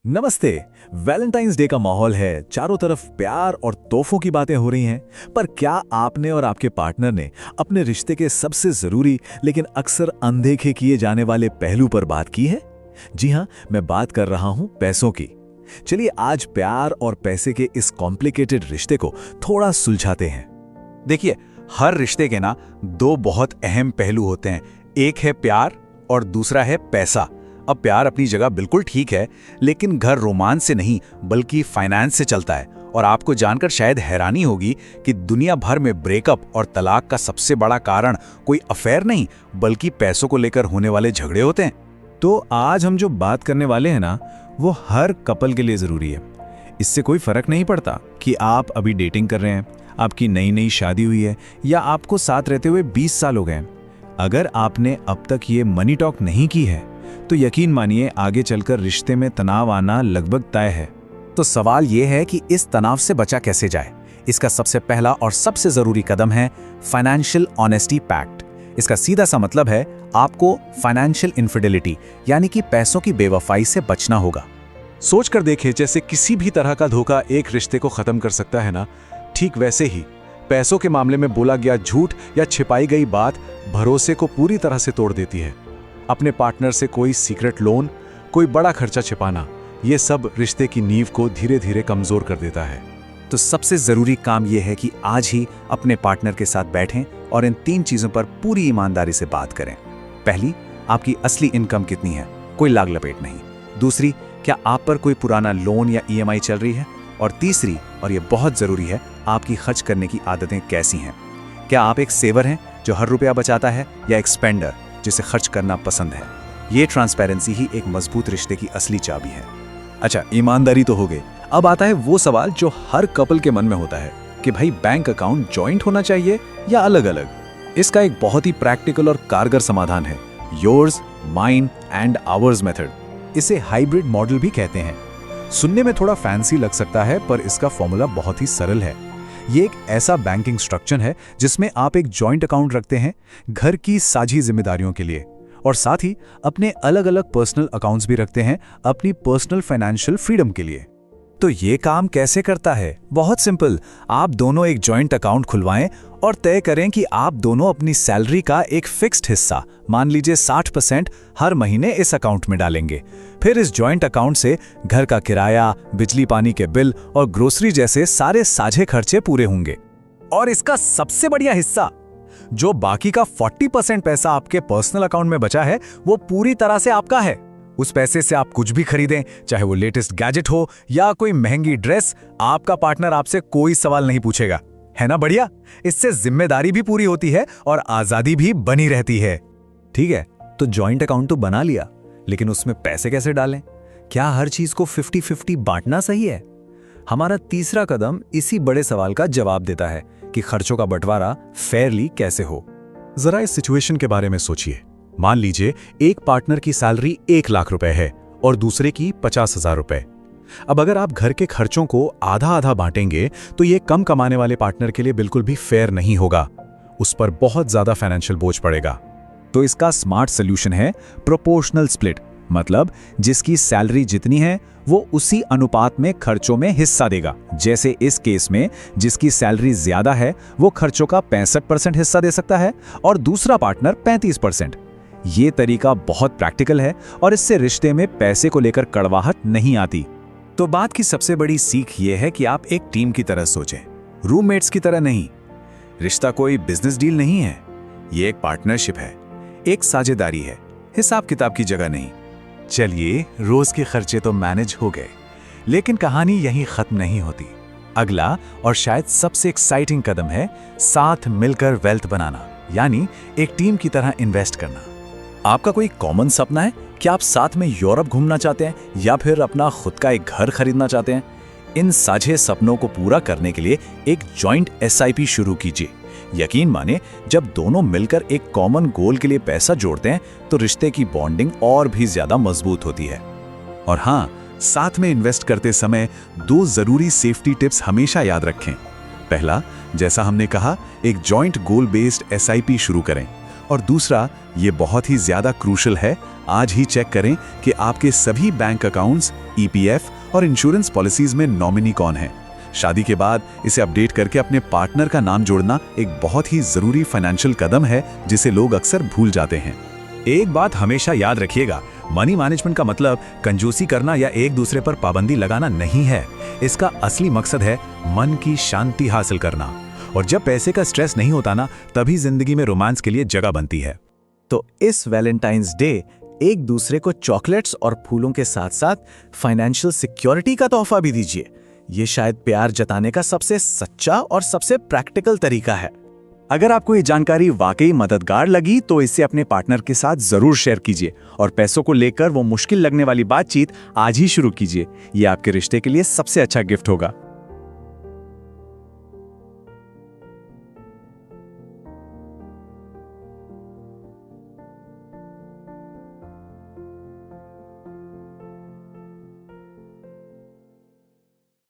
नमस्ते। Valentine's day का माहौल है, चारों तरफ प्यार और तोहफों की बातें हो रही हैं। पर क्या आपने और आपके पार्टनर ने अपने रिश्ते के सबसे जरूरी लेकिन अक्सर अनदेखे किए जाने वाले पहलू पर बात की है? जी हां, मैं बात कर रहा हूं पैसों की। चलिए आज प्यार और पैसे के इस कॉम्प्लिकेटेड रिश्ते को थोड़ा सुलझाते हैं। देखिए, हर रिश्ते के ना दो बहुत अहम पहलू होते हैं। एक है प्यार और दूसरा है पैसा। अब प्यार अपनी जगह बिल्कुल ठीक है, लेकिन घर रोमांस से नहीं बल्कि फाइनेंस से चलता है। और आपको जानकर शायद हैरानी होगी कि दुनिया भर में ब्रेकअप और तलाक का सबसे बड़ा कारण कोई अफेयर नहीं बल्कि पैसों को लेकर होने वाले झगड़े होते हैं। तो आज हम जो बात करने वाले हैं ना, वो हर कपल के लिए जरूरी है। इससे कोई फर्क नहीं पड़ता कि आप अभी डेटिंग कर रहे हैं, आपकी नई नई शादी हुई है या आपको साथ रहते हुए 20 साल हो गए। अगर आपने अब तक ये मनी टॉक नहीं की है तो यकीन मानिए आगे चलकर रिश्ते में तनाव आना लगभग तय है। तो सवाल यह है कि इस तनाव से बचा कैसे जाए। इसका सबसे पहला और सबसे जरूरी कदम है फाइनेंशियल ऑनेस्टी पैक्ट। इसका सीधा सा मतलब है आपको फाइनेंशियल इनफिडेलिटी यानी कि पैसों की बेवफाई से बचना होगा। सोच कर देखें, जैसे किसी भी तरह का धोखा एक रिश्ते को खत्म कर सकता है ना, ठीक वैसे ही पैसों के मामले में बोला गया झूठ या छिपाई गई बात भरोसे को पूरी तरह से तोड़ देती है। अपने पार्टनर से कोई सीक्रेट लोन, कोई बड़ा खर्चा छिपाना, ये सब रिश्ते की नींव को धीरे धीरे कमजोर कर देता है। तो सबसे जरूरी काम यह है कि आज ही अपने पार्टनर के साथ बैठें और इन 3 चीजों पर पूरी ईमानदारी से बात करें। पहली, आपकी असली इनकम कितनी है, कोई लाग लपेट नहीं। दूसरी, क्या आप पर कोई पुराना लोन या ईएमआई चल रही है। और तीसरी, और ये बहुत जरूरी है, आपकी खर्च करने की आदतें कैसी हैं। क्या आप एक सेवर हैं जो हर रुपया बचाता है या एक स्पेंडर जिसे खर्च करना पसंद है। ये ट्रांसपेरेंसी ही एक मजबूत रिश्ते की असली चाबी है। अच्छा, ईमानदारी तो हो गई। अब आता है वो सवाल जो हर कपल के मन में होता है कि भाई बैंक अकाउंट जॉइंट होना चाहिए या अलग अलग। इसका एक बहुत ही प्रैक्टिकल और कारगर समाधान है, yours, mine and hours method. इसे हाइब्रिड मॉडल भी कहते हैं। सुनने में थोड़ा फैंसी लग सकता है, पर इसका फॉर्मूला बहुत ही सरल है। ये एक ऐसा बैंकिंग स्ट्रक्चर है जिसमें आप एक जॉइंट अकाउंट रखते हैं घर की साझी जिम्मेदारियों के लिए, और साथ ही अपने अलग अलग पर्सनल अकाउंट्स भी रखते हैं अपनी पर्सनल फाइनेंशियल फ्रीडम के लिए। तो ये काम कैसे करता है? बहुत सिंपल। आप दोनों एक जॉइंट अकाउंट खुलवाएं और तय करें कि आप दोनों अपनी सैलरी का एक फिक्स्ड हिस्सा, मान लीजिए 60%, हर महीने इस अकाउंट में डालेंगे। फिर इस जॉइंट अकाउंट से घर का किराया, बिजली पानी के बिल और ग्रोसरी जैसे सारे साझे खर्चे पूरे होंगे। और इसका सबसे बढ़िया हिस्सा, जो बाकी का 40% पैसा आपके पर्सनल अकाउंट में बचा है, वो पूरी तरह से आपका है। उस पैसे से आप कुछ भी खरीदें, चाहे वो लेटेस्ट गैजेट हो या कोई महंगी ड्रेस, आपका पार्टनर आपसे कोई सवाल नहीं पूछेगा। है ना बढ़िया? इससे जिम्मेदारी भी पूरी होती है और आजादी भी बनी रहती है। ठीक है, तो जॉइंट अकाउंट तो बना लिया, लेकिन उसमें पैसे कैसे डालें? क्या हर चीज को 50-50 बांटना सही है? हमारा तीसरा कदम इसी बड़े सवाल का जवाब देता है कि खर्चों का बंटवारा फेयरली कैसे हो। जरा इस सिचुएशन के बारे में सोचिए। मान लीजिए एक पार्टनर की सैलरी 1 लाख रुपए है और दूसरे की 50,000 रुपए। अब अगर आप घर के खर्चों को आधा आधा बांटेंगे तो ये कम कमाने वाले पार्टनर के लिए बिल्कुल भी फेयर नहीं होगा। उस पर बहुत ज्यादा फाइनेंशियल बोझ पड़ेगा। तो इसका स्मार्ट सोल्यूशन है प्रोपोर्शनल स्प्लिट। मतलब जिसकी सैलरी जितनी है वो उसी अनुपात में खर्चों में हिस्सा देगा। जैसे इस केस में जिसकी सैलरी ज्यादा है वो खर्चों का 65% हिस्सा दे सकता है और दूसरा पार्टनर 35%। ये तरीका बहुत प्रैक्टिकल है और इससे रिश्ते में पैसे को लेकर कड़वाहट नहीं आती। तो बात की सबसे बड़ी सीख ये है कि आप एक टीम की तरह सोचें, रूममेट्स की तरह नहीं। रिश्ता कोई बिजनेस डील नहीं है, ये एक पार्टनरशिप है, एक साझेदारी है, हिसाब किताब की जगह नहीं। चलिए, रोज के खर्चे तो मैनेज हो गए, लेकिन कहानी यहीं खत्म नहीं होती। अगला और शायद सबसे एक्साइटिंग कदम है साथ मिलकर वेल्थ बनाना, यानी एक टीम की तरह इन्वेस्ट करना। आपका कोई कॉमन सपना है? क्या आप साथ में यूरोप घूमना चाहते हैं या फिर अपना खुद का एक घर खरीदना चाहते हैं? इन साझे सपनों को पूरा करने के लिए एक जॉइंट एसआईपी शुरू कीजिए। यकीन माने, जब दोनों मिलकर एक कॉमन गोल के लिए पैसा जोड़ते हैं तो रिश्ते की बॉन्डिंग और भी ज्यादा मजबूत होती है। और हाँ, साथ में इन्वेस्ट करते समय 2 जरूरी सेफ्टी टिप्स हमेशा याद रखें। पहला, जैसा हमने कहा, एक जॉइंट गोल बेस्ड एसआईपी शुरू करें। और दूसरा, ये बहुत ही ज्यादा क्रूशल है, आज ही चेक करें कि आपके सभी बैंक अकाउंट्स, ईपीएफ और इंश्योरेंस पॉलिसीज में नॉमिनी कौन है। शादी के बाद इसे अपडेट करके अपने पार्टनर का नाम जोड़ना एक बहुत ही जरूरी फाइनेंशियल कदम है जिसे लोग अक्सर भूल जाते हैं। एक बात हमेशा याद रखिएगा, मनी मैनेजमेंट का मतलब कंजूसी करना या एक दूसरे पर पाबंदी लगाना नहीं है। इसका असली मकसद है मन की शांति हासिल करना। और जब पैसे का स्ट्रेस नहीं होता ना, तभी जिंदगी में रोमांस के लिए जगह बनती है। तो इस वैलेंटाइंस डे एक दूसरे को चॉकलेट्स और फूलों के साथ साथ फाइनेंशियल सिक्योरिटी का तोहफा भी दीजिए। ये शायद प्यार जताने का सबसे सच्चा और सबसे प्रैक्टिकल तरीका है। अगर आपको ये जानकारी वाकई मददगार लगी तो इसे अपने पार्टनर के साथ जरूर शेयर कीजिए और पैसों को लेकर वो मुश्किल लगने वाली बातचीत आज ही शुरू कीजिए। ये आपके रिश्ते के लिए सबसे अच्छा गिफ्ट होगा।